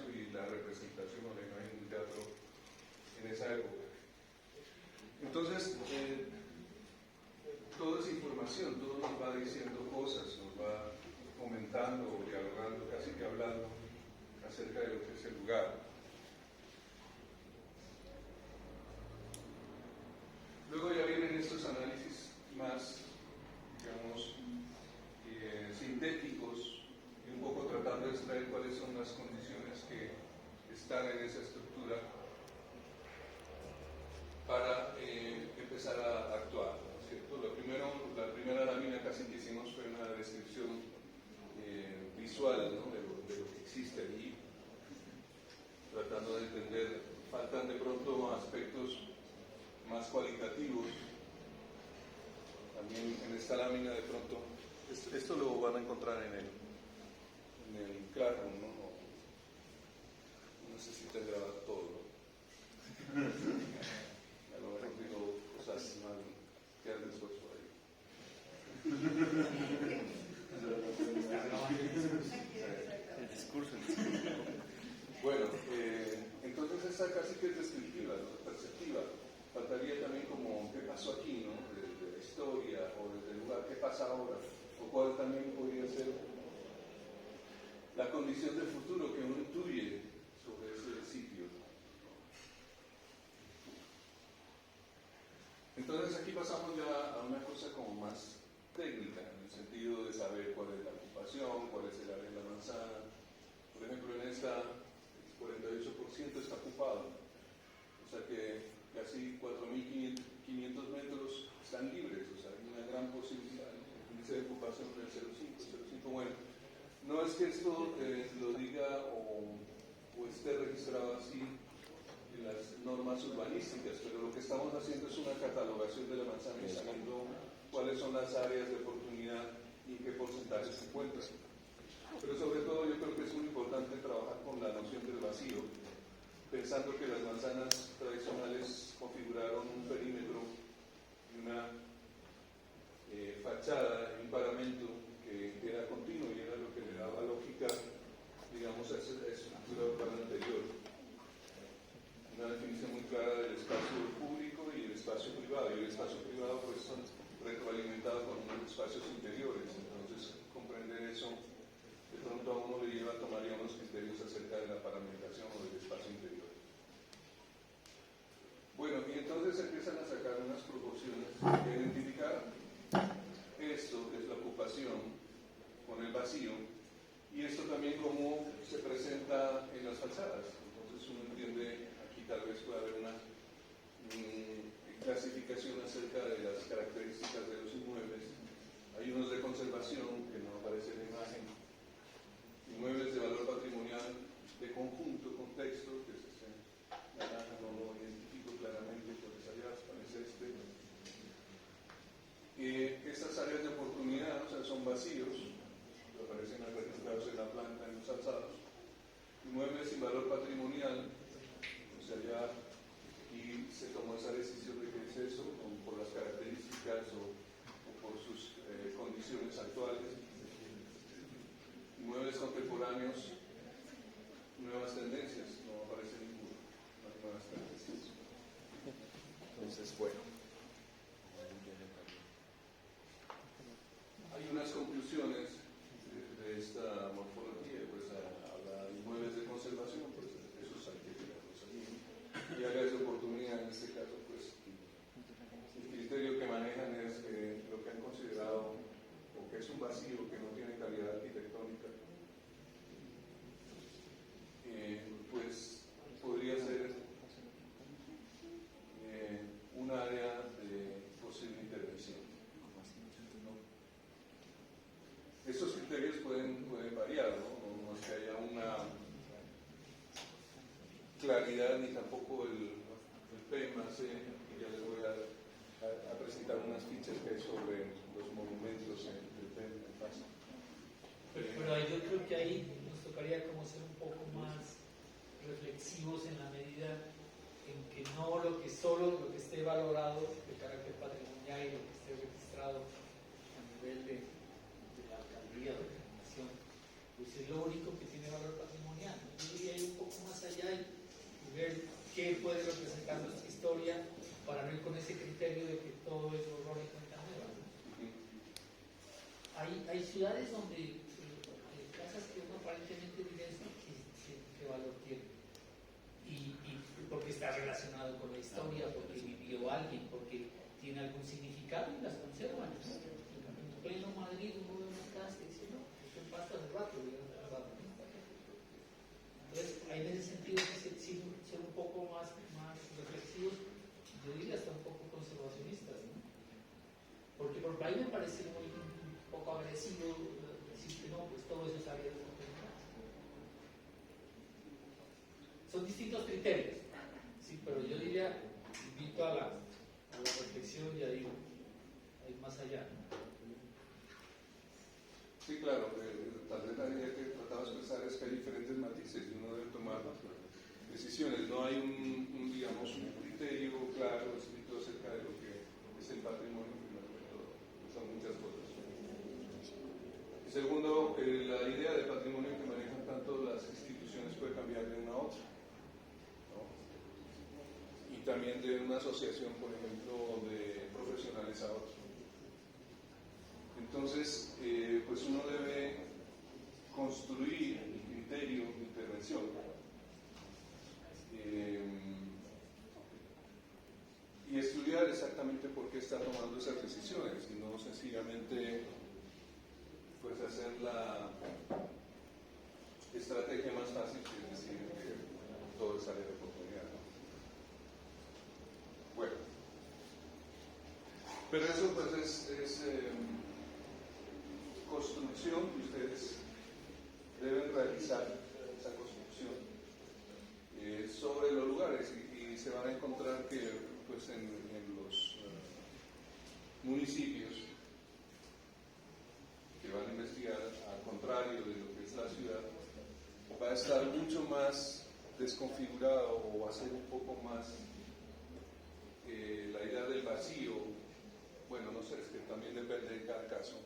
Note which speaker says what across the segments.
Speaker 1: espacio y la representación o la imagen del teatro en esa época. Entonces, toda esa información, todo nos va diciendo cosas, nos va comentando o dialogando, casi que hablando acerca de lo que es el lugar. Luego ya vienen estos análisis más, digamos, sintéticos y un poco tratando de extraer cuáles son las condiciones que están en esa estructura para empezar a actuar, ¿no es cierto? La primera lámina casi que hicimos fue una descripción visual, ¿no? de lo que existe allí, tratando de entender. Faltan de pronto aspectos más cualitativos. También en esta lámina de pronto, esto lo van a encontrar en el Classroom, ¿no? No necesita grabar todo. A lo mejor digo cosas mal, quedan después por ahí.
Speaker 2: El discurso.
Speaker 1: Bueno, entonces esta casi que es descriptiva, ¿no? Perceptiva. Faltaría también como qué pasó aquí, ¿no? De la historia o desde el lugar, qué pasa ahora, o cuál también podría ser la condición del futuro que uno intuye sobre ese sitio. Entonces aquí pasamos ya a una cosa como más técnica, en el sentido de saber cuál es la ocupación, cuál es el área de la manzana. Por ejemplo, en esta el 48% está ocupado, o sea que casi 4.500 metros están libres, o sea, hay una gran posibilidad, ¿no? El índice de ocupación del 0,5. Bueno, no es que esto lo diga o esté registrado así en las normas urbanísticas, pero lo que estamos haciendo es una catalogación de la manzana y sabiendo cuáles son las áreas de oportunidad y en qué porcentaje se encuentran. Pero sobre todo yo creo que es muy importante trabajar con la noción del vacío, pensando que las manzanas tradicionales configuraron un perímetro y una fachada, un paramento que era continuo y era lo que le daba lógica, digamos, a esa estructura urbana anterior. Una definición muy clara del espacio público y el espacio privado, y el espacio privado pues son retroalimentados con unos espacios interiores. Entonces comprender eso de pronto a uno le lleva a tomar ya unos criterios acerca de la paramentación o del espacio interior. Bueno, y entonces empiezan a sacar unas proporciones que identificar esto, que es la ocupación, con el vacío, y esto también cómo se presenta en las fachadas. Entonces uno entiende, aquí tal vez puede haber una clasificación acerca de las características de los inmuebles. Hay unos de conservación, que no aparece en la imagen, inmuebles de valor patrimonial de conjunto, contexto, que es este naranja, no lo identifico claramente, pero es allá, parece este. Estas áreas de oportunidad, o sea, son vacíos, que aparecen registrados en la planta, en los alzados. Inmuebles sin valor patrimonial, o sea, ya aquí se tomó esa decisión de que es eso, por las características o por sus condiciones actuales. Inmuebles contemporáneos, nuevas tendencias, no aparece ninguno, no hay nuevas tendencias. Entonces, bueno. Hay unas conclusiones de esta morfología, pues habla de inmuebles de conservación, pues esos hay que tirarlos allí, y áreas de oportunidad, en este caso, pues el criterio que manejan es lo que han considerado o que es un vacío que no tiene calidad arquitectónica, pues podría ser un área de posible intervención. Estos criterios pueden variar, ¿no? No es que haya una claridad ni tampoco el P más E, y ya les voy a presentar unas fichas que hay sobre los monumentos del P en paso.
Speaker 3: Pero ahí yo creo que ahí nos tocaría como ser un poco más reflexivos en la medida en que no solo lo que esté valorado de carácter patrimonial y lo que esté registrado a nivel de la alcaldía o de la nación, pues es lo único que tiene valor patrimonial. Yo diría hay un qué puede representar nuestra historia para no ir con ese criterio de que todo es horror y cuenta nueva, ¿no? Hay ciudades donde casas que uno aparentemente diría ¿qué valor tiene? Y porque está relacionado con la historia, porque vivió alguien, porque tiene algún significado y las conservan, ¿no? En pleno Madrid uno ve una casa y dice, no, esto pasa de rato, digamos, de rato, ¿no? Entonces, hay en ese sentido que ser un poco más reflexivos, yo diría hasta un poco conservacionistas, ¿no? Porque por ahí me parece muy un poco agresivo decir que no, pues todo eso es área de oportunidad. Son distintos criterios, sí, pero yo diría, invito a la reflexión y a ir más allá, ¿no?
Speaker 1: Sí, claro, tal vez la idea que trataba de expresar es que hay diferentes matices y uno debe tomar decisiones. No hay digamos, un criterio claro escrito acerca de lo que es el patrimonio, primero, son muchas cosas. Y segundo, la idea de patrimonio que manejan tanto las instituciones puede cambiar de una a otra, ¿no? Y también de una asociación, por ejemplo, de profesionales a otra. Entonces, pues uno debe construir el criterio de intervención y estudiar exactamente por qué está tomando esas decisiones y no sencillamente pues hacer la estrategia más fácil, que es decir que todo es área de oportunidad, ¿no? Bueno, pero eso pues es construcción que ustedes deben realizar, esa construcción sobre los lugares y se van a encontrar que pues en los municipios que van a investigar, al contrario de lo que es la ciudad, va a estar mucho más desconfigurado o va a ser un poco más la idea del vacío. Bueno, no sé, es que también depende de cada caso.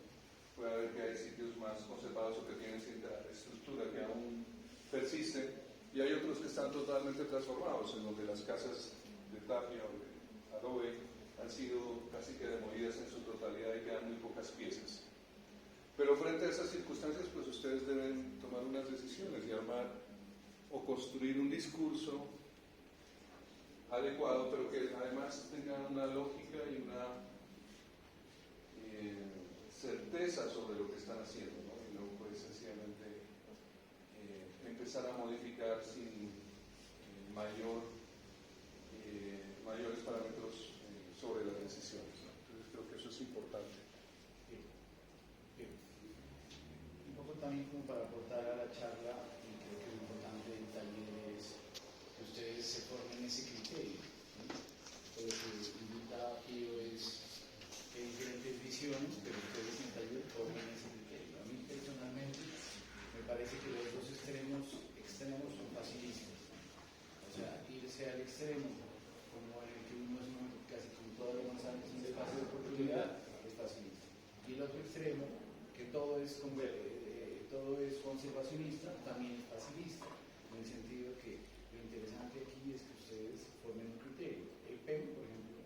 Speaker 1: Puede haber que hay sitios más conservados o que tienen cierta estructura que aún persiste, y hay otros que están totalmente transformados, en donde las casas de tapia o de adobe han sido casi que demolidas en su totalidad y quedan muy pocas piezas. Pero frente a esas circunstancias, pues ustedes deben tomar unas decisiones y armar o construir un discurso adecuado, pero que además tenga una lógica y una certeza sobre lo que están haciendo, ¿no? Y no pues sencillamente empezar a modificar sin mayores parámetros sobre las decisiones, ¿no? Entonces creo que eso es importante.
Speaker 2: Bien. Un poco también como para aportar a la charla, y creo que lo importante del taller es que ustedes se formen ese criterio, ¿sí? Lo que invita a Pío es que hay diferentes visiones, pero ustedes en el taller formen ese criterio. A mí personalmente me parece que los dos extremos son facilistas, ¿no? O sea, irse al extremo como en el que uno es casi con todas las manzanas un espacio de oportunidad es facilista, y el otro extremo que todo es conservacionista también es facilista, en el sentido que lo interesante aquí es que ustedes formen un criterio. El PEM, por ejemplo,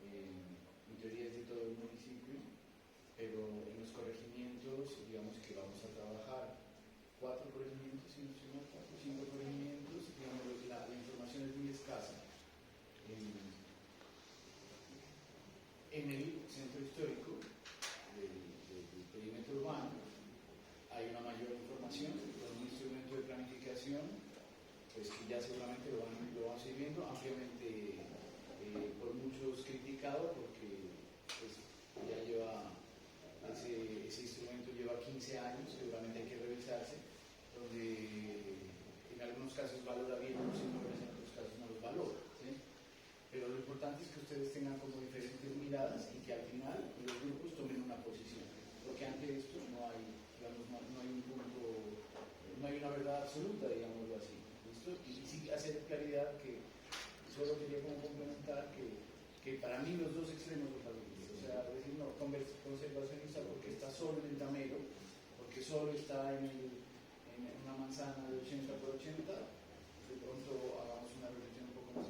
Speaker 2: en teoría es de todo el municipio, pero en los corregimientos, digamos que vamos a trabajar 4 corregimientos, si no estoy mal, 4 o 5 corregimientos, digamos, la información es muy escasa. En el centro histórico del perímetro urbano hay una mayor información con un instrumento de planificación, pues que ya seguramente lo van sirviendo ampliamente, por muchos criticado, porque pues ya lleva ese instrumento lleva 15 años, seguramente hay que revisarse, donde en algunos casos valora bien los números, en otros casos no los valora, ¿sí? Pero lo importante es que ustedes tengan como diferentes miradas y que al final los grupos tomen una posición, porque ante esto no hay, digamos, no hay un punto, no hay una verdad absoluta, digámoslo así, ¿listo? Y sí hacer claridad que solo quería como complementar que para mí los dos extremos son factibles, o sea, decir no, conservacionista porque está solo en el damero, porque solo está en una manzana de 80 por 80, de pronto hagamos una reflexión un poco más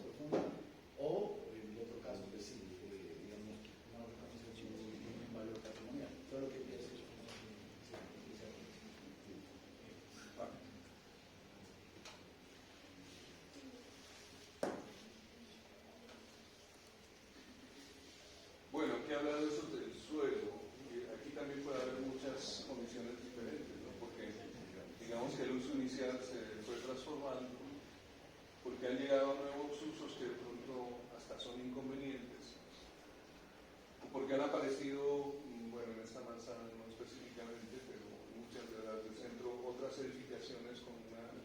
Speaker 1: transformando, porque han llegado nuevos usos que de pronto hasta son inconvenientes, o porque han aparecido, bueno, en esta manzana no específicamente, pero muchas de las del centro, otras edificaciones con una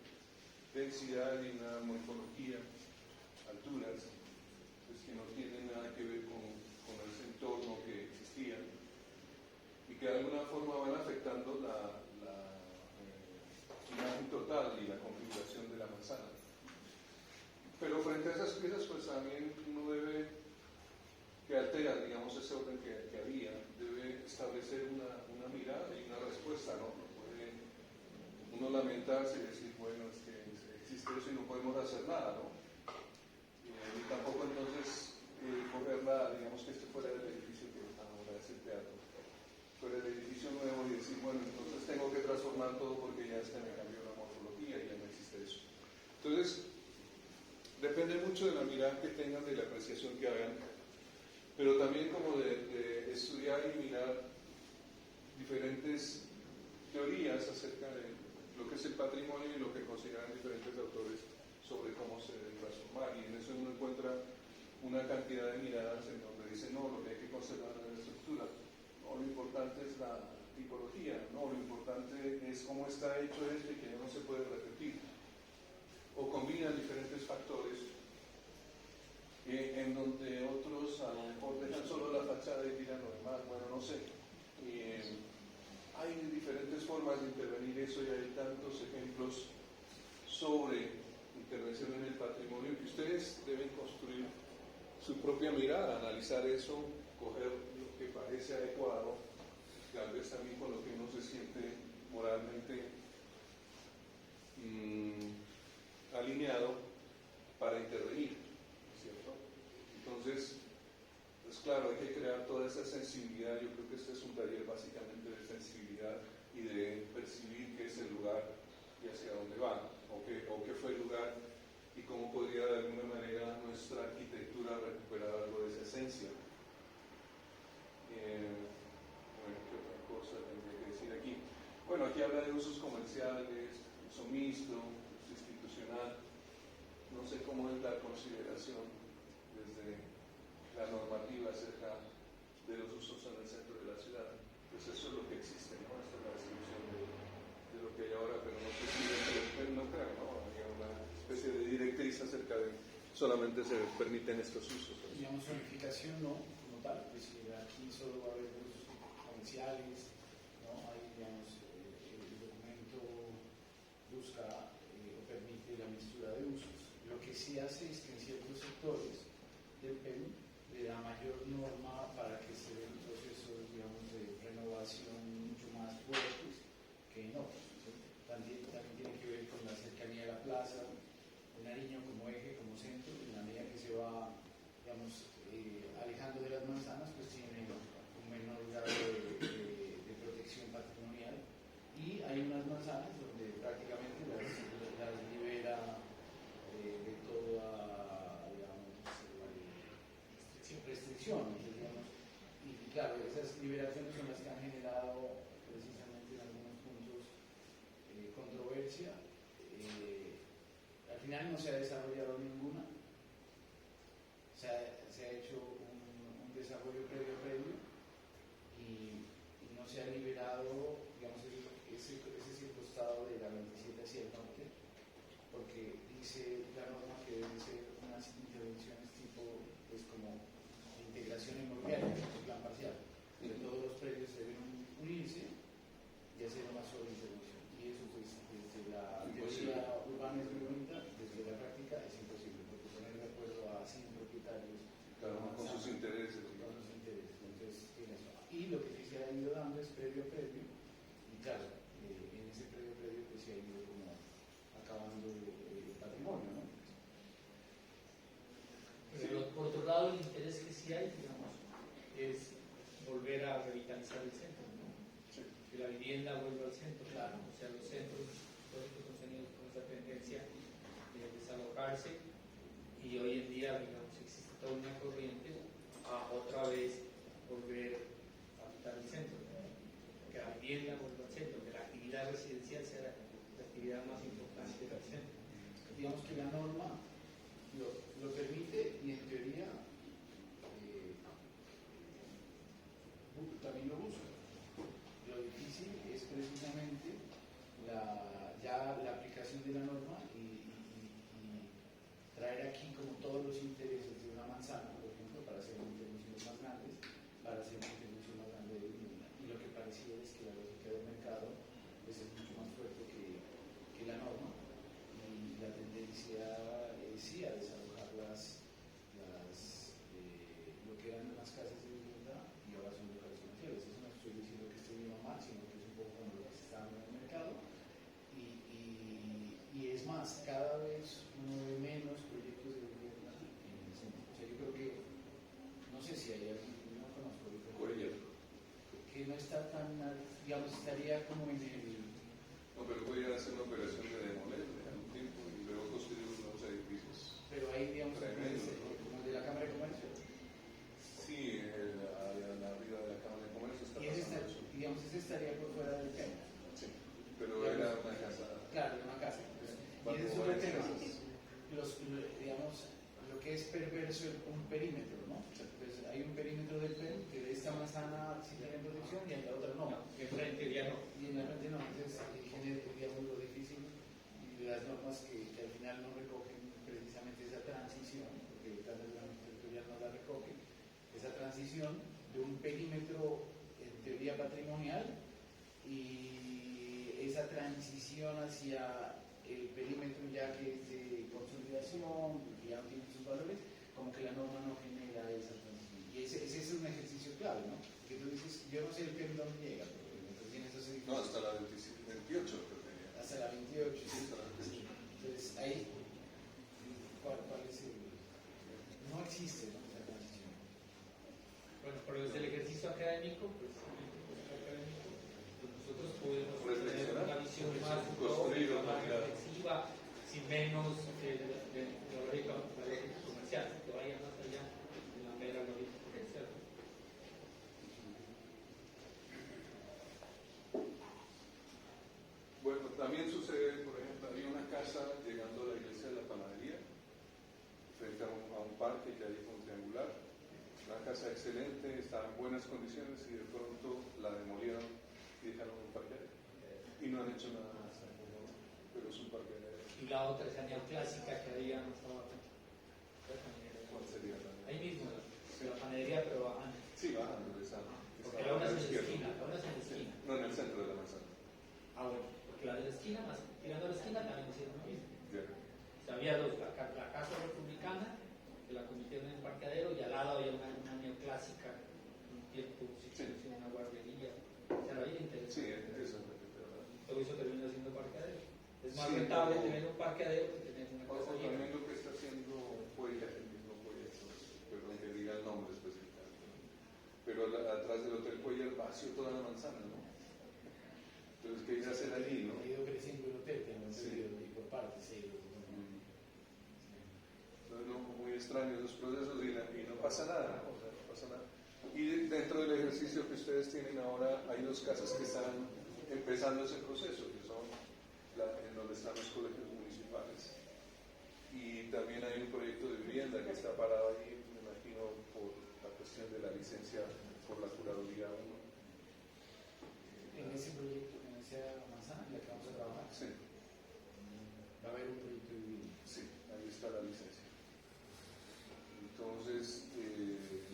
Speaker 1: densidad y una morfología, alturas, pues que no tienen nada que ver con ese entorno que existía y que de alguna forma van afectando la imagen total y la configuración de la manzana. Pero frente a esas piezas, pues también uno debe, que altera, digamos, ese orden que había, debe establecer una mirada y una respuesta, ¿no? No puede uno lamentarse y decir, bueno, es que existe eso y no podemos hacer nada, ¿no? Y tampoco entonces cogerla, digamos que este fuera del edificio que ahora es el teatro, fuera del edificio nuevo y decir, bueno, entonces tengo que transformar todo porque ya me cambió la morfología y ya no existe eso. Entonces, depende mucho de la mirada que tengan, de la apreciación que hagan, pero también como de estudiar y mirar diferentes teorías acerca de lo que es el patrimonio y lo que consideran diferentes autores sobre cómo se debe transformar. Y en eso uno encuentra una cantidad de miradas en donde dicen, no, lo que hay que conservar es la estructura, no, lo importante es la tipología, no, lo importante es cómo está hecho esto y que no se puede repetir. O combinan diferentes factores en donde otros a lo mejor dejan solo la fachada y tiran lo demás, bueno, no sé. Hay diferentes formas de intervenir eso y hay tantos ejemplos sobre intervención en el patrimonio que ustedes deben construir su propia mirada, analizar eso, coger lo que parece adecuado, tal vez también con lo que uno se siente moralmente alineado para intervenir, ¿cierto? Entonces, pues claro, hay que crear toda esa sensibilidad. Yo creo que este es un taller básicamente de sensibilidad y de percibir qué es el lugar y hacia dónde va, o qué fue el lugar y cómo podría de alguna manera nuestra arquitectura recuperar algo de esa esencia. Bueno, ¿qué otra cosa tendría que decir aquí? Bueno, aquí habla de usos comerciales, uso mixto, uso institucional. No sé cómo es la consideración desde la normativa acerca de los usos en el centro de la ciudad. Pues eso es lo que existe, ¿no? Esta es la descripción de lo que hay ahora, pero no sé si no creo, ¿no? Había una especie de directriz acerca de solamente se permiten estos usos.
Speaker 2: Digamos, zonificación no, como tal, es decir, aquí solo va a haber usos comerciales, ¿no? Ahí, digamos, el documento busca o permite la mixtura de usos. Lo que sí hace es que en ciertos sectores del Perú le da mayor norma para que se den procesos, digamos, de renovación mucho más fuertes que en otros, ¿sí? También tiene que ver con la cercanía de la plaza, de Nariño como eje, como centro, y en la medida que se va, digamos, alejando de las manzanas, pues tiene un menor grado de protección patrimonial. Y hay unas manzanas donde prácticamente las libera de toda, digamos, restricción, digamos. Y claro, esas liberaciones son las que han generado precisamente en algunos puntos controversia. Al final no se ha desarrollado ninguna, se ha hecho un desarrollo previo y no se ha liberado, digamos, ese circunstado de la 27 hacia el norte, porque dice la norma que deben ser unas intervenciones tipo, pues como integración inmobiliaria, un plan parcial, donde todos los predios deben unirse y hacer una sola intervención. Y eso, pues, desde la teoría urbana es muy bonita, desde la práctica es imposible, porque poner de acuerdo a 100 propietarios
Speaker 1: con sus intereses.
Speaker 2: Con sus intereses. Entonces, tiene eso. Y lo que sí se ha ido dando es previo, y claro, en ese previo, pues se ha ido como acabando el patrimonio, ¿no?
Speaker 3: Pero por otro lado, el interés que sí hay, digamos, es volver a revitalizar el centro, ¿no?
Speaker 1: Sí.
Speaker 3: Que la vivienda vuelva al centro, claro. O sea, los centros históricos han tenido con esta tendencia de desalojarse y hoy en día, digamos, existe toda una corriente a otra vez volver a habitar el centro, ¿no? Que la vivienda vuelva al centro, que la actividad residencial sea la actividad más importante del centro.
Speaker 2: digamos que la norma lo permite y en teoría también lo usa. Lo difícil es precisamente ya la aplicación de la norma y traer aquí como todos los intereses de una manzana, por ejemplo, para hacer intervenciones más grandes, para hacer una intervención más grande de vivienda. Y lo que parecía es que la lógica del mercado pues, es mucho más fuerte que la norma y la tendencia sí a desalojar lo que eran las casas de vivienda y ahora son locales comerciales. Eso no estoy diciendo que esté bien o mal, sino que es un poco como lo que se está dando en el mercado. Y es más, cada vez uno ve menos proyectos de vivienda en el centro. O sea, yo creo que, no sé si hay alguien, no conozco, que no está tan, digamos, estaría como en el...
Speaker 1: No, pero podría hacer una operación de demoler en algún tiempo y luego construir unos edificios.
Speaker 2: Pero ahí, digamos,
Speaker 1: Tremendo,
Speaker 2: como el de la Cámara de Comercio.
Speaker 1: Sí, arriba de la Cámara de Comercio está
Speaker 2: Y ese,
Speaker 1: pasando eso.
Speaker 2: digamos, ese estaría por fuera del tema.
Speaker 1: Sí, pero era una casa.
Speaker 2: Claro, una casa. Y ese es un tema. Digamos, lo que es perverso es un perímetro, ¿no? Pues hay un perímetro del PEN que de esta manzana sí tiene protección y en la otra no.
Speaker 3: En frente ya no.
Speaker 2: Y en la frente no. Entonces, genera, digamos, lo difícil y las normas que al final no recogen precisamente esa transición, porque el plan de ordenamiento territorial no la recoge, esa transición de un perímetro en teoría patrimonial y esa transición hacia el perímetro ya que es de consolidación, que ya no tiene sus valores, como que la norma no genera esa transición. Y ese es un ejercicio clave, ¿no? Que tú dices, yo no sé el PEN dónde llega, pero tienes esos edificios.
Speaker 1: No, hasta la 28 creo que llega.
Speaker 2: Hasta la 28.
Speaker 1: Sí, hasta la 28.
Speaker 2: Entonces, ahí, ¿cuál es el...? No existe, ¿no? Esa transición.
Speaker 3: Bueno, pero desde el ejercicio académico, pues, nosotros podemos tener una visión más reflexiva, sin menos la lógica comercial, que vaya más allá de la mera lógica comercial.
Speaker 1: Bueno, también sucede, por ejemplo, había una casa llegando a la iglesia de la Panadería, frente a un parque que hay como triangular. Una casa excelente, estaba en buenas condiciones y de pronto la demolieron y dejaron un parqueadero. Y no han hecho nada más, pero es un parqueadero.
Speaker 3: Y la otra esa neoclásica que había más abajo.
Speaker 1: ¿Cuál sería la?
Speaker 3: Ahí mismo, la panadería, pero bajando.
Speaker 1: Sí, bajando de esa.
Speaker 3: Porque la una es en la esquina, la una es en la esquina.
Speaker 1: No, en el centro de la manzana.
Speaker 3: Ah, bueno, porque la de la esquina, más tirando a la esquina, también hicieron lo mismo.
Speaker 1: Ya.
Speaker 3: O sea, había dos, la casa republicana, que la convirtieron en parqueadero, y al lado había una neoclásica, un tiempo, una guardería. O sea, era bien interesante.
Speaker 1: Sí, eso es lo que te hablaba.
Speaker 3: Todo eso termina siendo parqueadero. Es más
Speaker 1: Sí,
Speaker 3: rentable
Speaker 1: pero-
Speaker 3: tener un parqueadero que tener una
Speaker 1: Ojo,
Speaker 3: casa llena.
Speaker 1: también lo que está haciendo Cuellar, el mismo Cuellar, perdón que diga el nombre específicamente, ¿no? Pero atrás del Hotel Cuellar vació toda la manzana, ¿no? Entonces, ¿qué irá a hacer allí, no?
Speaker 2: Ha ido creciendo el hotel, que no
Speaker 1: Sí.
Speaker 2: y por partes, sí.
Speaker 1: Entonces, no, muy extraños los procesos y no pasa nada, ¿no? O sea, no pasa nada. Y dentro del ejercicio que ustedes tienen ahora, hay dos casas que están empezando ese proceso, que son en donde están los colegios municipales. Y también hay un proyecto de vivienda que está parado ahí, me imagino, por la cuestión de la licencia por la curaduría 1.
Speaker 2: En ese proyecto, en esa manzana en la que vamos a trabajar,
Speaker 1: Sí,
Speaker 2: va a haber un proyecto de vivienda.
Speaker 1: sí, ahí está la licencia. Entonces,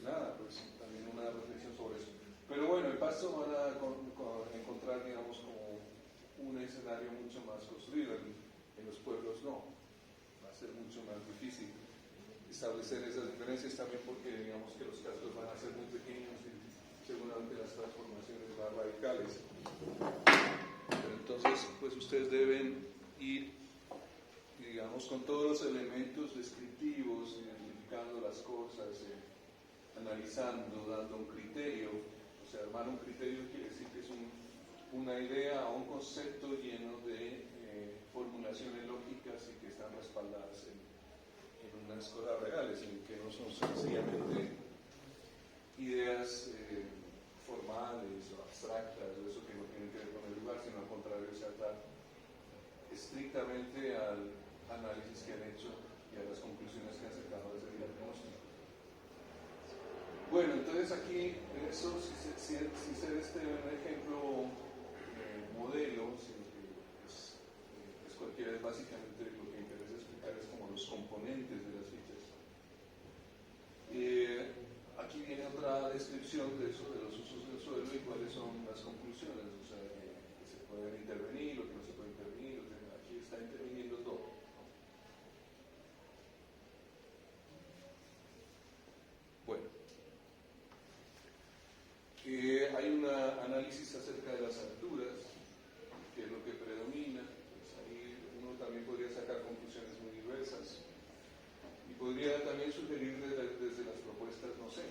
Speaker 1: nada, pues también una reflexión sobre eso. Pero bueno, el Pasto van a encontrar, digamos, como un escenario mucho más construido. En los pueblos no. Va a ser mucho más difícil establecer esas diferencias también porque, digamos, que los casos van a ser muy pequeños y seguramente las transformaciones más radicales. Pero entonces, pues ustedes deben ir, digamos, con todos los elementos descriptivos, identificando las cosas, analizando, dando un criterio. O sea, armar un criterio quiere decir que es una idea o un concepto lleno de formulaciones lógicas y que están respaldadas en unas cosas reales, en que no son sencillamente ideas formales o abstractas, o eso que no tienen que ver con el lugar, sino al contrario, se trata estrictamente al análisis Entonces aquí, eso, si se ve este un ejemplo modelo, sino que es cualquiera, básicamente lo que interesa explicar es como los componentes de las fichas. Aquí viene otra descripción de eso, de los usos del suelo y cuáles son las conclusiones, o sea, que se pueden intervenir, lo que no se puede intervenir, aquí está interviniendo todo. Bueno, hay un análisis acerca de las alturas, que es lo que predomina, pues ahí uno también podría sacar conclusiones muy diversas. Y podría también sugerir desde las propuestas, no sé,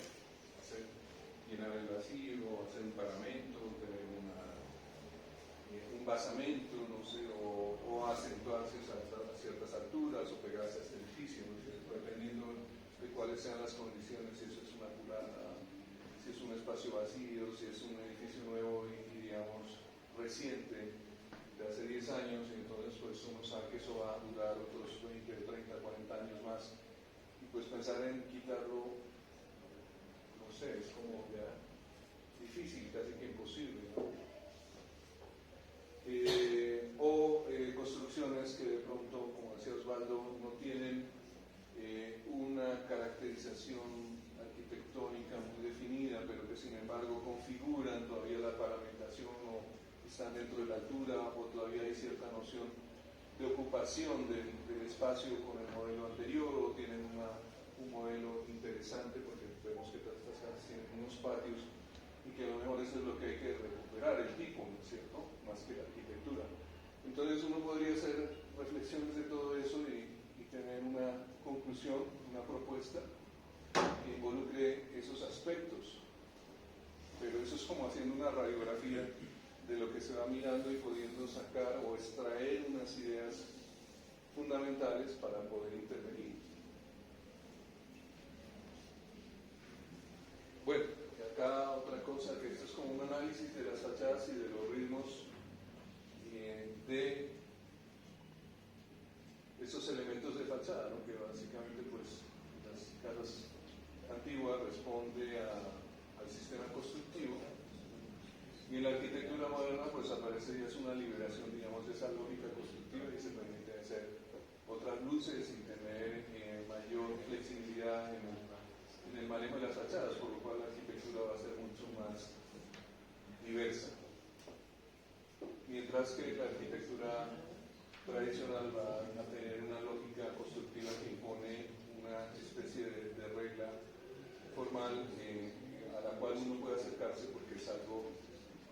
Speaker 1: llenar el vacío, hacer un paramento, tener un basamento, no sé, o acentuarse a ciertas alturas o pegarse a este edificio, ¿no? Dependiendo de cuáles sean las condiciones, si eso es una culata, si es un espacio vacío, si es un edificio nuevo y digamos reciente, de hace 10 años, y entonces pues uno sabe que eso va a durar otros 20, 30, 40 años más. Pues pensar en quitarlo, no sé, es como ya difícil, casi que imposible, ¿no? Construcciones que de pronto, como decía Osvaldo, no tienen una caracterización arquitectónica muy definida, pero que sin embargo configuran todavía la paramentación o están dentro de la altura o todavía hay cierta noción de ocupación del espacio con el modelo anterior o tienen un modelo interesante porque vemos que todas estas casas tienen unos patios y que a lo mejor eso es lo que hay que recuperar, el tipo, ¿no es cierto? Más que la arquitectura. Entonces uno podría hacer reflexiones de todo eso y tener una conclusión, una propuesta que involucre esos aspectos. Pero eso es como haciendo una radiografía de lo que se va mirando y pudiendo sacar o extraer unas ideas fundamentales para poder intervenir. Bueno, y acá otra cosa, que esto es como un análisis de las fachadas y de los ritmos de esos elementos de fachada, ¿no? Que básicamente pues las casas antiguas responde al sistema constructivo. Y en la arquitectura moderna pues aparece ya es una liberación, digamos, de esa lógica constructiva y se permite hacer otras luces y tener mayor flexibilidad en el manejo de las fachadas, por lo cual la arquitectura va a ser mucho más diversa. Mientras que la arquitectura tradicional va a tener una lógica constructiva que impone una especie de regla formal a la cual uno puede acercarse porque es algo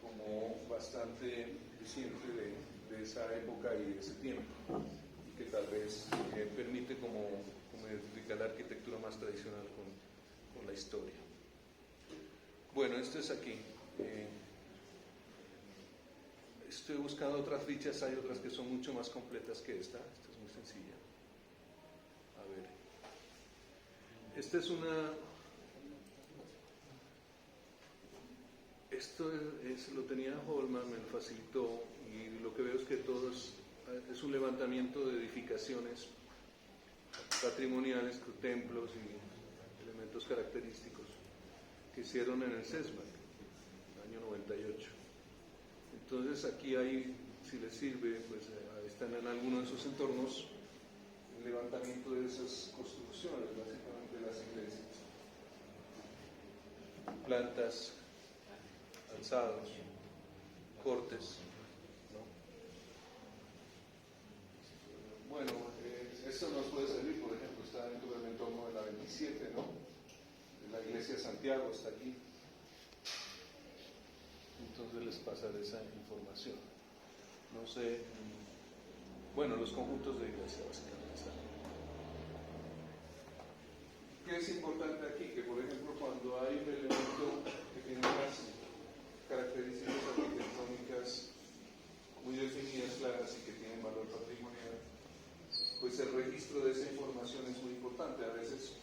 Speaker 1: como bastante reciente de esa época y de ese tiempo, y que tal vez permite como identificar la arquitectura más tradicional con la historia. Bueno, esto es aquí. Estoy buscando otras fichas, hay otras que son mucho más completas que esta es muy sencilla. A ver. Esta es esto lo tenía Holman, me lo facilitó, y lo que veo es que todo es un levantamiento de edificaciones patrimoniales, templos y elementos característicos que hicieron en el CESMAC, en el año 98. Entonces aquí hay, si les sirve, pues están en alguno de esos entornos el levantamiento de esas construcciones, básicamente las iglesias, plantas, alzados, cortes, ¿no? Bueno, esto nos puede servir, por ejemplo, está dentro del entorno de la 27, ¿no? La iglesia de Santiago está aquí. Entonces les pasaré esa información. No sé, bueno, los conjuntos de iglesia básicamente están. ¿Qué es importante aquí? Que por ejemplo cuando hay un elemento que tiene unas características arquitectónicas muy definidas, claras y que tienen valor patrimonial, pues el registro de esa información es muy importante. A veces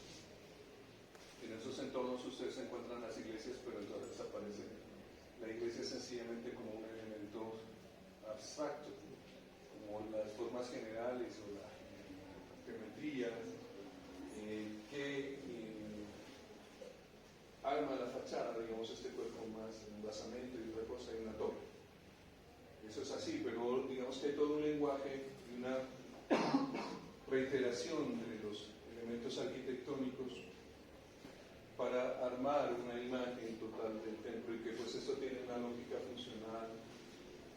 Speaker 1: en esos entornos ustedes encuentran las iglesias, pero entonces aparece la iglesia sencillamente como un elemento abstracto, como las formas generales o la geometría que arma la fachada fachada, digamos, este cuerpo más un basamento y otra cosa y una torre. Eso es así, pero digamos que hay todo un lenguaje y una reiteración de los elementos arquitectónicos para armar una imagen total del templo y que pues esto tiene una lógica funcional,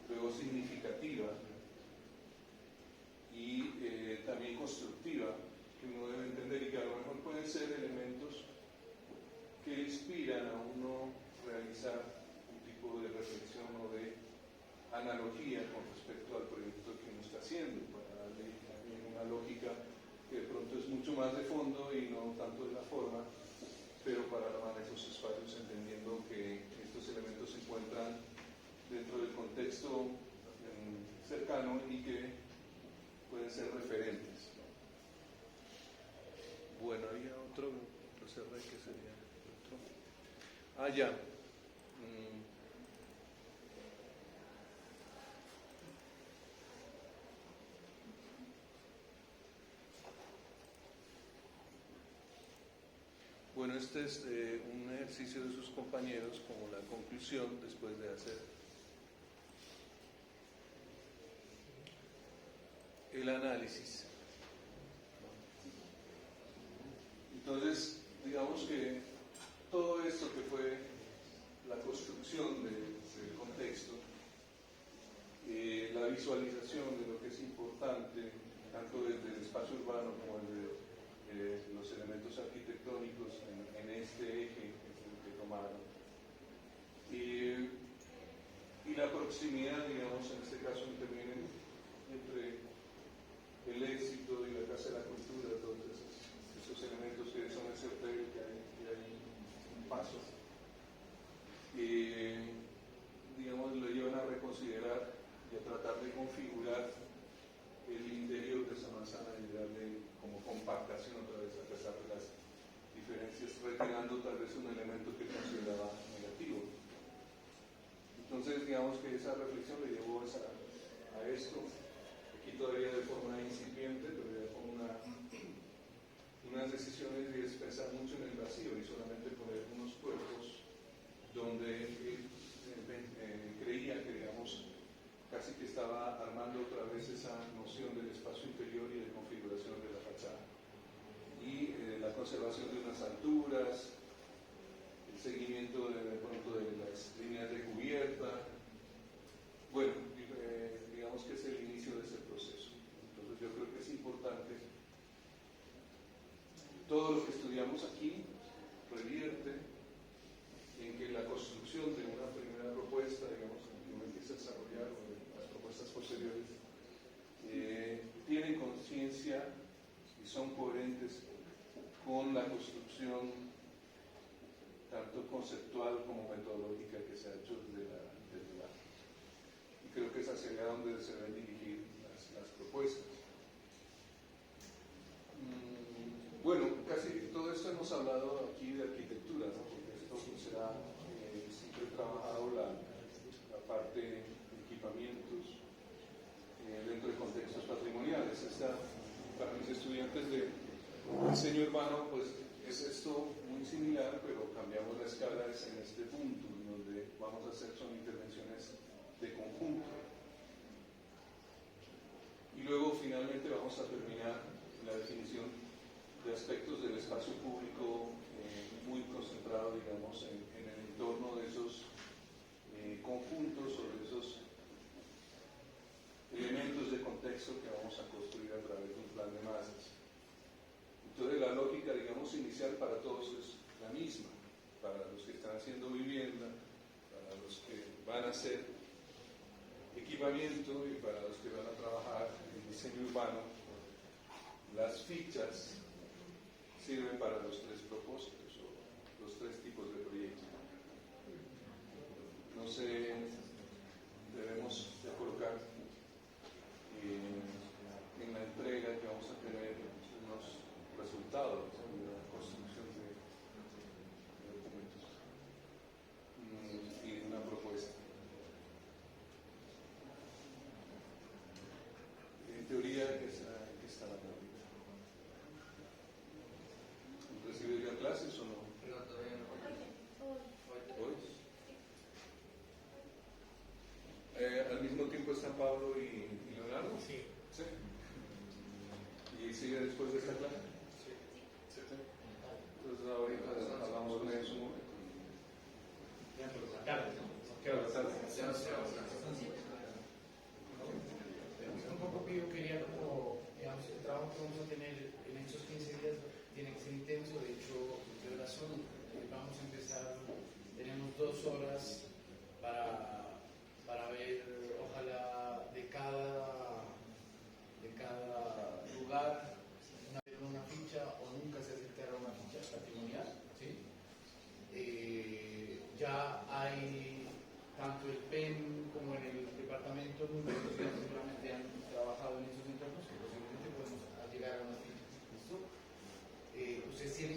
Speaker 1: luego significativa y también constructiva que uno debe entender y que a lo mejor pueden ser elementos que inspiran a uno realizar un tipo de reflexión o de analogía con respecto al proyecto que uno está haciendo, para darle también una lógica que de pronto es mucho más de fondo y no tanto de la forma, pero para armar esos espacios entendiendo que estos elementos se encuentran dentro del contexto cercano y que pueden ser referentes. Bueno, había otro, lo cerré, que sería otro. Ah, ya. Bueno, este es un ejercicio de sus compañeros como la conclusión después de hacer el análisis. Entonces, digamos que todo esto que fue la construcción del contexto, la visualización de lo que es importante, tanto desde el espacio urbano como desde los elementos arquitectónicos en este eje que tomaron, y la proximidad, digamos, en este caso interviene entre el éxito y la Casa de la Cultura, todos esos elementos que son ese hotel que hay un paso, digamos, lo llevan a reconsiderar y a tratar de configurar el interior de esa manzana y darle como compactación otra vez a pesar de las diferencias, retirando tal vez un elemento que consideraba negativo. Entonces, digamos que esa reflexión le llevó a esto, aquí todavía de forma incipiente, pero ya con unas decisiones y es pensar mucho en el vacío y solamente poner unos cuerpos donde creía que, digamos, casi que estaba armando otra vez esa noción del espacio interior y de configuración de la fachada. Y la conservación de unas alturas, el seguimiento de pronto de las líneas de cubierta. Bueno, digamos que es el inicio de ese proceso. Entonces yo creo que es importante. Todo lo que estudiamos aquí revierte en que la construcción de una primera propuesta, digamos, que uno empieza a desarrollar, o de las propuestas posteriores, tienen conciencia y son coherentes con la construcción tanto conceptual como metodológica que se ha hecho desde la y creo que es hacia allá donde se deben dirigir las propuestas. Bueno, casi todo esto hemos hablado aquí de arquitectura, ¿no? Porque esto será, siempre he trabajado la parte de equipamientos dentro de contextos patrimoniales. Para mis estudiantes de diseño urbano, pues es esto muy similar, pero cambiamos la escala en este punto, en donde vamos a hacer son intervenciones de conjunto. Y luego finalmente vamos a terminar la definición de aspectos del espacio público muy concentrado, digamos, en el entorno de esos conjuntos o de esos elementos de contexto que vamos a construir a través de un plan de masas. Entonces la lógica, digamos, inicial para todos es la misma, para los que están haciendo vivienda, para los que van a hacer equipamiento y para los que van a trabajar en diseño urbano. Las fichas sirven para los tres propósitos o los tres tipos de proyectos. No sé, debemos de colocar en la entrega que vamos a tener unos resultados de la construcción de documentos y una propuesta. En teoría, ¿qué está la teoría? ¿Recibe ya clases o no?
Speaker 4: No, todavía no.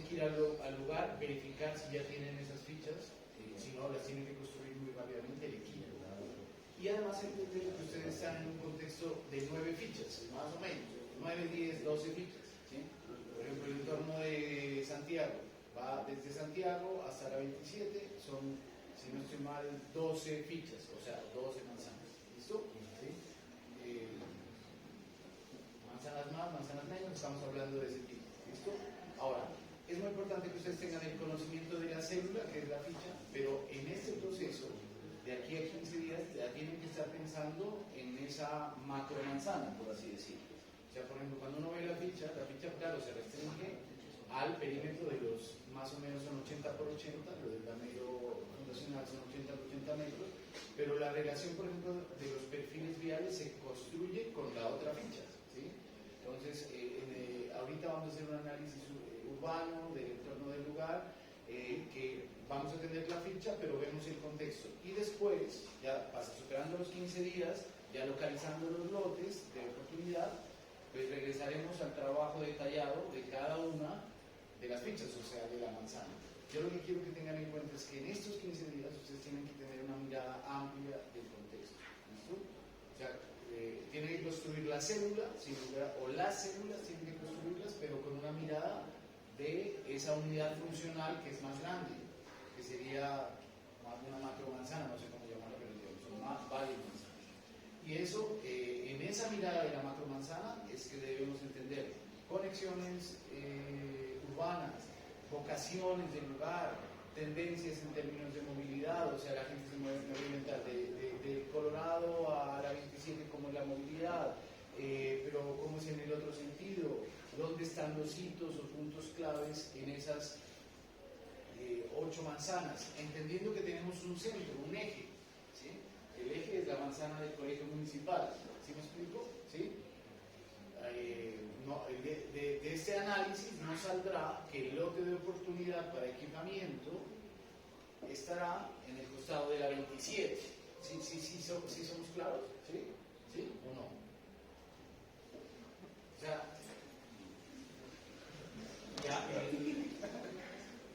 Speaker 2: que ir al lugar, verificar si ya tienen esas fichas, si no las tienen que construir muy rápidamente el equipo. Y además entender que ustedes están en un contexto de 9 fichas, más o menos, 9, 10, 12 fichas. ¿Sí? Por ejemplo, el entorno de Santiago va desde Santiago hasta la 27, son, si no estoy mal, 12 fichas, o sea, 12 manzanas. ¿Listo? ¿Sí? Manzanas más, manzanas menos, estamos hablando de ese tipo. ¿Listo? Ahora, es muy importante que ustedes tengan el conocimiento de la célula, que es la ficha, pero en este proceso, de aquí a 15 días, ya tienen que estar pensando en esa macromanzana, por así decirlo. O sea, por ejemplo, cuando uno ve la ficha, claro, se restringe al perímetro de los, más o menos son 80 por 80, lo del medio fundacional son 80 por 80 metros, pero la relación, por ejemplo, de los perfiles viales se construye con la otra ficha, ¿sí? Entonces, ahorita vamos a hacer un análisis urbano del entorno del lugar, que vamos a tener la ficha, pero vemos el contexto. Y después, ya superando los 15 días, ya localizando los lotes de oportunidad, pues regresaremos al trabajo detallado de cada una de las fichas, o sea, de la manzana. Yo lo que quiero que tengan en cuenta es que en estos 15 días ustedes tienen que tener una mirada amplia del contexto. ¿Listo? O sea, tienen que construir la célula, sin duda, o las células tienen que construirlas, pero con una mirada de esa unidad funcional que es más grande, que sería más de una macromanzana, no sé cómo llamarla, pero son más varias manzanas. Y eso, en esa mirada de la macromanzana es que debemos entender conexiones urbanas, vocaciones del lugar, tendencias en términos de movilidad, o sea, la gente se mueve de Colorado a la 27 como es la movilidad, pero cómo es en el otro sentido, dónde están los hitos o puntos claves en esas 8 manzanas, entendiendo que tenemos un centro, un eje, ¿sí? El eje es la manzana del colegio municipal, ¿sí me explico? ¿Sí? De este análisis nos saldrá que el lote de oportunidad para equipamiento estará en el costado de la 27. ¿Sí somos claros? ¿Sí? ¿Sí o no? O sea,
Speaker 3: ya,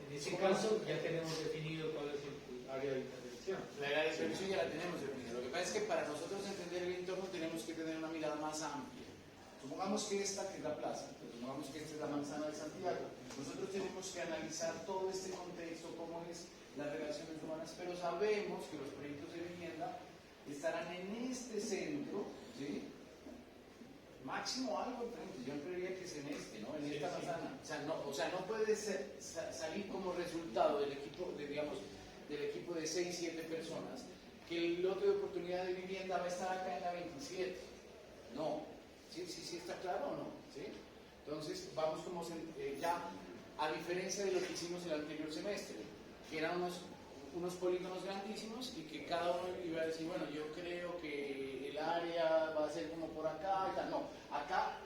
Speaker 3: en ese caso ya tenemos definido cuál es el área de intervención.
Speaker 2: La área de intervención ya la tenemos definida. Lo que pasa es que para nosotros entender el entorno tenemos que tener una mirada más amplia. Supongamos que esta, que es la plaza, supongamos que esta es la manzana de Santiago. Nosotros tenemos que analizar todo este contexto, cómo es las relaciones humanas, pero sabemos que los proyectos de vivienda estarán en este centro, ¿sí? Máximo algo enfrente, yo creería que es en este, ¿no? En esta manzana. O sea, no puede salir como resultado del equipo, del equipo de 6, 7 personas, que el lote de oportunidad de vivienda va a estar acá en la 27. No. ¿Sí está claro o no? ¿Sí? Entonces, vamos como ya, a diferencia de lo que hicimos el anterior semestre, que eran unos polígonos grandísimos y que cada uno iba a decir, bueno, yo creo que el área va a ser como por acá y tal. No, acá,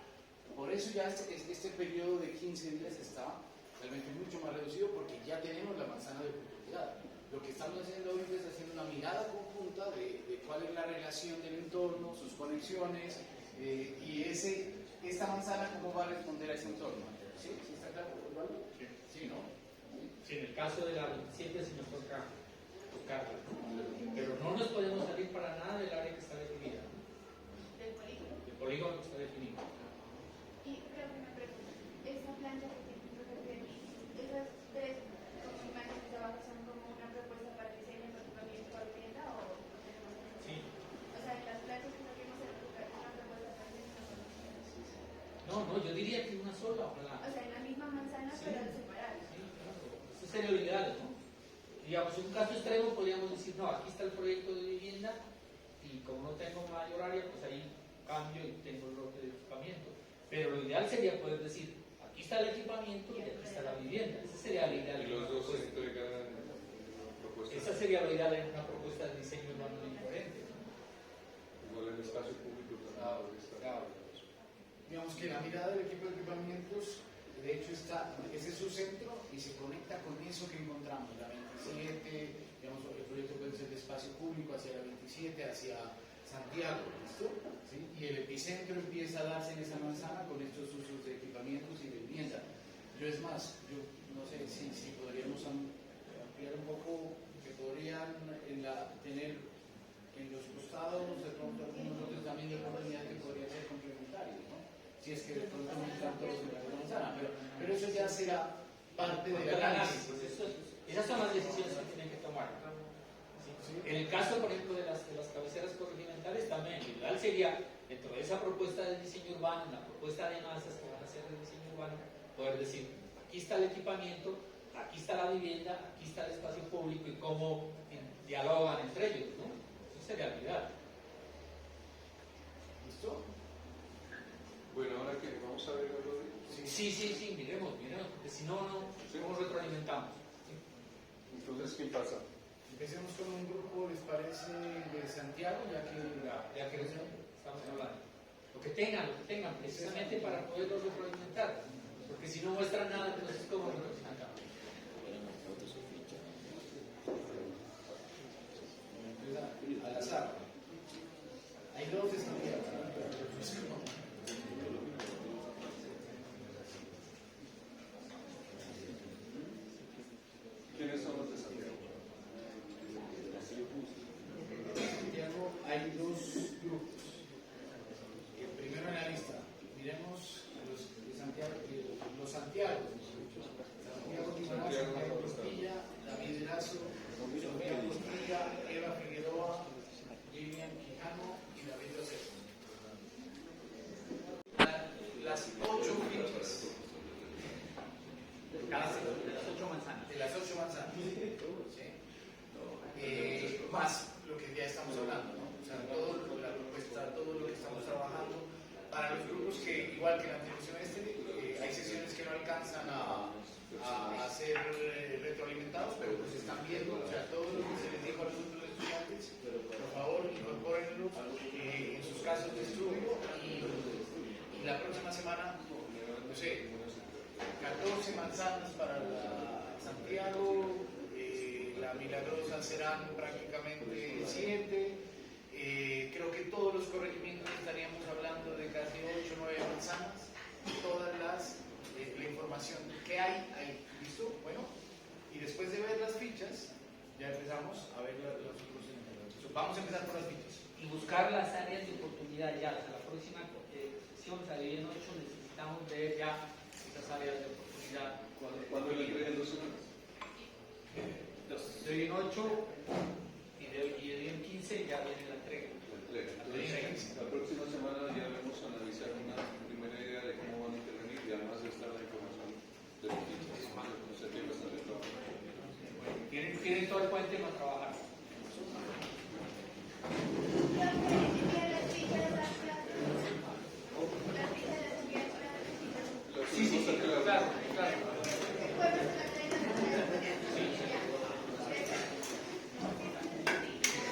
Speaker 2: por eso ya este periodo de 15 días está realmente mucho más reducido porque ya tenemos la manzana de oportunidad. Lo que estamos haciendo hoy es haciendo una mirada conjunta de cuál es la relación del entorno, sus conexiones, y esta manzana cómo va a responder a ese entorno. ¿Sí? ¿Sí está claro, Osvaldo? Sí, ¿no?
Speaker 3: Sí, en el caso de la 27 sí nos toca tocarla, pero no nos podemos salir para nada del área que está definida.
Speaker 4: ¿Del polígono?
Speaker 3: El polígono que está definido.
Speaker 4: Y creo que me pregunto, esa plancha que tiene esas 3 como imágenes de abajo son como una propuesta para diseño de equipamiento para vivienda o tenemos que...
Speaker 3: Sí.
Speaker 4: O sea, las planchas que no queremos hacer una propuesta para diseño.
Speaker 3: No, yo diría que una sola, ojalá.
Speaker 4: O sea, en la misma manzana,
Speaker 3: Sí.
Speaker 4: pero separadas.
Speaker 3: Sí, claro. Eso sería lo ideal, ¿no? Digamos, en un caso extremo podríamos decir, no, aquí está el proyecto de vivienda y como no tengo mayor área, pues ahí cambio y tengo el lote de equipamiento. Pero lo ideal sería poder decir, aquí está el equipamiento y aquí está la vivienda. Esa sería la ideal.
Speaker 1: Y los dos se entregan en la propuesta.
Speaker 3: Esa sería lo ideal en una propuesta de diseño urbano diferente, ¿no?
Speaker 1: Igual en espacio público también.
Speaker 2: Claro. Digamos que la mirada del equipo de equipamientos, de hecho, ese es su centro y se conecta con eso que encontramos, la 27, digamos, el proyecto puede ser de espacio público hacia la 27, hacia Santiago, ¿listo? ¿Sí? Y el epicentro empieza a darse en esa manzana con estos usos de equipamientos y de vivienda. Yo es más, yo no sé si podríamos ampliar un poco, que podrían tener en los costados de pronto algunos otros también de oportunidad que podrían ser complementarios, ¿no? Si es que de pronto no están todos en la misma manzana, pero eso ya será parte del análisis.
Speaker 3: Esas son las decisiones que tienen que tomar. En el caso, por ejemplo, de las cabeceras corregimentales, también lo ideal sería, dentro de esa propuesta de diseño urbano, la propuesta de masas que van a hacer de diseño urbano, poder decir, aquí está el equipamiento, aquí está la vivienda, aquí está el espacio público y cómo dialogan entre ellos, ¿no? Eso sería lo ideal.
Speaker 2: ¿Listo?
Speaker 1: Bueno, ahora que vamos a ver algo de...
Speaker 3: Sí, miremos, porque si no, ¿cómo retroalimentamos? ¿Sí?
Speaker 1: Entonces, ¿quién pasa?
Speaker 2: Empecemos con un grupo, ¿les parece? De Santiago, ya que
Speaker 3: Estamos hablando. Lo que tengan, precisamente para poderlo retroalimentar. Porque si no muestran nada, entonces ¿cómo retroalimentamos?
Speaker 2: Al azar. Hay dos de Santiago.
Speaker 1: ¿Quiénes son los de Santiago?
Speaker 2: Santiago hay dos grupos. El primero en la lista, miremos los de Santiago, los Santiago. Santiago Timaná, Santiago Costilla, David Erazo, Sofía Costilla, Eva Figueroa, Lilian Quijano y David José. Las 8 fichas.
Speaker 3: De las 8 manzanas.
Speaker 2: De las 8 manzanas. ¿Sí? Más lo que ya estamos hablando, ¿no? O sea, la propuesta, todo lo que estamos trabajando. Para los grupos que, igual que en la televisión hay sesiones que no alcanzan a ser retroalimentados, pero pues están viendo, o sea, todo lo que se les dijo a los otros estudiantes, por favor, incorpórenlo en sus casos de estudio y la próxima semana, no sé, 14 manzanas para Santiago, la Milagrosa serán prácticamente 7. Creo que todos los corregimientos estaríamos hablando de casi 8 o 9 manzanas. Todas la información que hay, ¿listo? Bueno, y después de ver las fichas, ya empezamos a ver los otros elementos. Vamos a empezar por las fichas.
Speaker 3: Y buscar las áreas de oportunidad ya. O sea, la próxima sesión, o sea, de 8, necesitamos ver ya esas áreas de oportunidad.
Speaker 1: ¿Cuándo le entreguen 2 semanas?
Speaker 3: De hoy en 8 y de hoy en 15 ya viene la entrega.
Speaker 1: La próxima